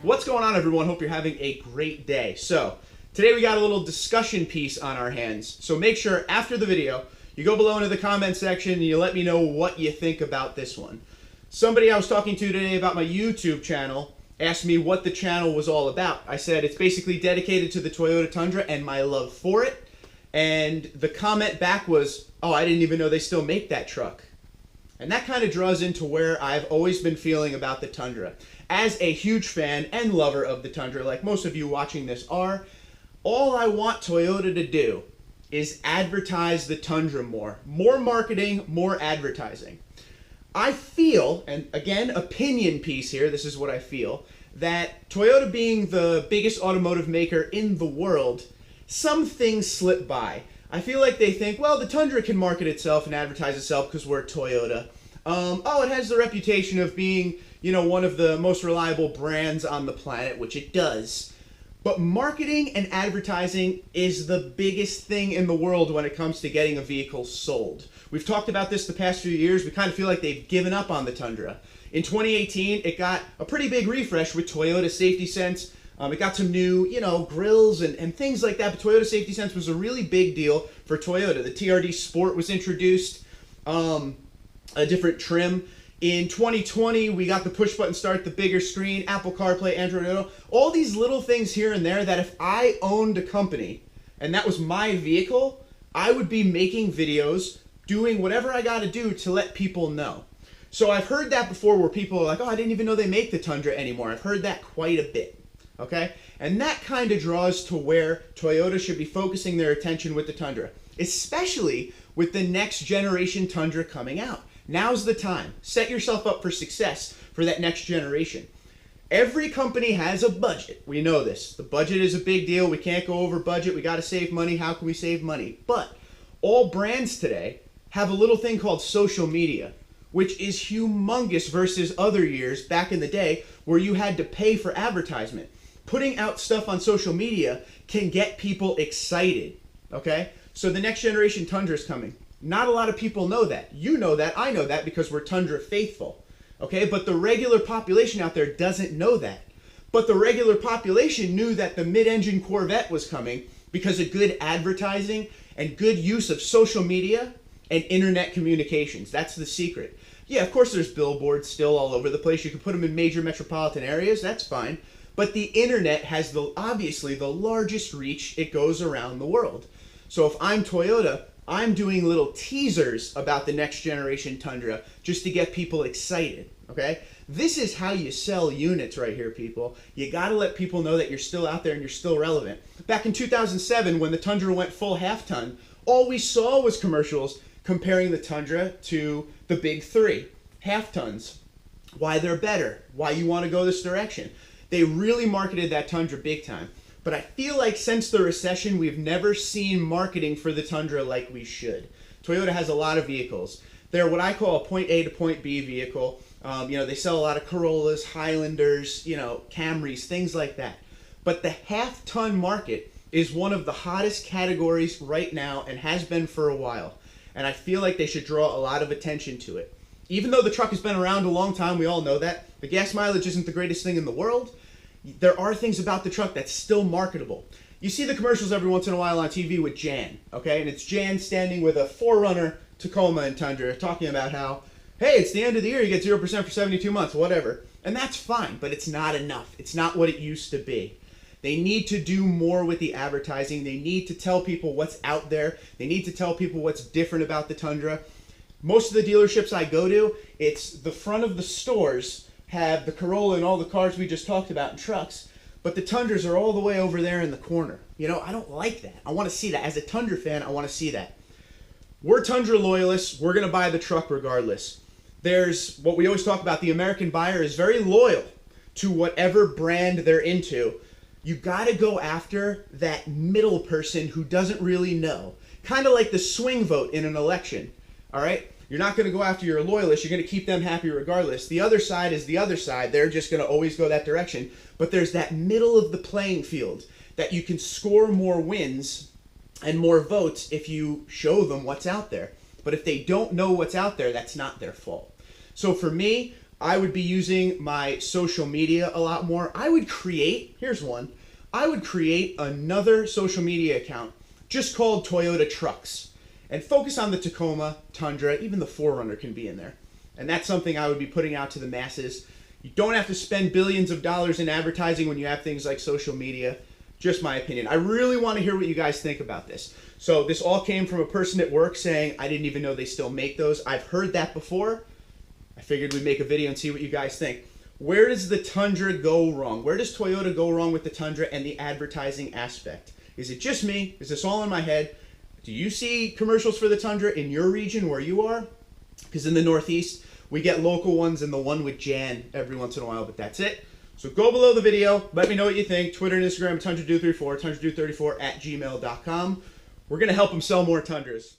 What's going on, everyone? Hope you're having a great day. So today we got a little discussion piece on our hands. So make sure after the video you go below into the comment section and you let me know what you think about this one. Somebody I was talking to today about my YouTube channel asked me what the channel was all about. I said it's basically dedicated to the Toyota Tundra and my love for it. And the comment back was, oh, I didn't even know they still make that truck. And that kind of draws into where I've always been feeling about the Tundra. As a huge fan and lover of the Tundra, like most of you watching this are, all I want Toyota to do is advertise the Tundra more. More marketing, more advertising. I feel, and again, opinion piece here, this is what I feel, that Toyota being the biggest automotive maker in the world, some things slip by. I feel like they think, well, the Tundra can market itself and advertise itself because we're Toyota. Oh, it has the reputation of being, one of the most reliable brands on the planet, which it does. But marketing and advertising is the biggest thing in the world when it comes to getting a vehicle sold. We've talked about this the past few years. We kind of feel like they've given up on the Tundra. In 2018, it got a pretty big refresh with Toyota Safety Sense. It got some new, grills and things like that. But Toyota Safety Sense was a really big deal for Toyota. The TRD Sport was introduced, a different trim. In 2020, we got the push button start, the bigger screen, Apple CarPlay, Android Auto. All these little things here and there that if I owned a company and that was my vehicle, I would be making videos, doing whatever I got to do to let people know. So I've heard that before where people are like, oh, I didn't even know they make the Tundra anymore. I've heard that quite a bit. Okay? And that kind of draws to where Toyota should be focusing their attention with the Tundra, especially with the next generation Tundra coming out. Now's the time. Set yourself up for success for that next generation. Every company has a budget. We know this. The budget is a big deal. We can't go over budget. We got to save money. How can we save money? But all brands today have a little thing called social media, which is humongous versus other years back in the day where you had to pay for advertisement. Putting out stuff on social media can get people excited, okay? So the next generation Tundra is coming. Not a lot of people know that. You know that, I know that because we're Tundra faithful, okay? But the regular population out there doesn't know that. But the regular population knew that the mid-engine Corvette was coming because of good advertising and good use of social media and internet communications. That's the secret. Yeah, of course there's billboards still all over the place. You can put them in major metropolitan areas, that's fine. But the internet has obviously the largest reach. It goes around the world. So if I'm Toyota, I'm doing little teasers about the next generation Tundra just to get people excited, okay? This is how you sell units right here, people. You gotta let people know that you're still out there and you're still relevant. Back in 2007, when the Tundra went full half-ton, all we saw was commercials comparing the Tundra to the big three, half-tons, why they're better, why you wanna go this direction. They really marketed that Tundra big time. But I feel like since the recession, we've never seen marketing for the Tundra like we should. Toyota has a lot of vehicles. They're what I call a point A to point B vehicle. They sell a lot of Corollas, Highlanders, Camrys, things like that. But the half-ton market is one of the hottest categories right now and has been for a while. And I feel like they should draw a lot of attention to it. Even though the truck has been around a long time, we all know that. The gas mileage isn't the greatest thing in the world. There are things about the truck that's still marketable. You see the commercials every once in a while on TV with Jan, okay? And it's Jan standing with a 4Runner Tacoma and Tundra talking about how, hey, it's the end of the year, you get 0% for 72 months, whatever. And that's fine, but it's not enough. It's not what it used to be. They need to do more with the advertising. They need to tell people what's out there. They need to tell people what's different about the Tundra. Most of the dealerships I go to, it's the front of the stores have the Corolla and all the cars we just talked about and trucks, but the Tundras are all the way over there in the corner. I don't like that. I want to see that. As a Tundra fan, I want to see that. We're Tundra loyalists. We're going to buy the truck regardless. There's what we always talk about. The American buyer is very loyal to whatever brand they're into. You got to go after that middle person who doesn't really know. Kind of like the swing vote in an election, all right? You're not going to go after your loyalists. You're going to keep them happy regardless. The other side is the other side. They're just going to always go that direction. But there's that middle of the playing field that you can score more wins and more votes if you show them what's out there. But if they don't know what's out there, that's not their fault. So for me, I would be using my social media a lot more. I would create, here's one, I would create another social media account just called Toyota Trucks and focus on the Tacoma, Tundra, even the 4Runner can be in there. And that's something I would be putting out to the masses. You don't have to spend billions of dollars in advertising when you have things like social media. Just my opinion. I really want to hear what you guys think about this. So this all came from a person at work saying, I didn't even know they still make those. I've heard that before. I figured we'd make a video and see what you guys think. Where does the Tundra go wrong? Where does Toyota go wrong with the Tundra and the advertising aspect? Is it just me? Is this all in my head? Do you see commercials for the Tundra in your region where you are? Because in the Northeast, we get local ones and the one with Jan every once in a while, but that's it. So go below the video. Let me know what you think. Twitter and Instagram, TundraDude34, TundraDude34 @gmail.com. We're going to help them sell more Tundras.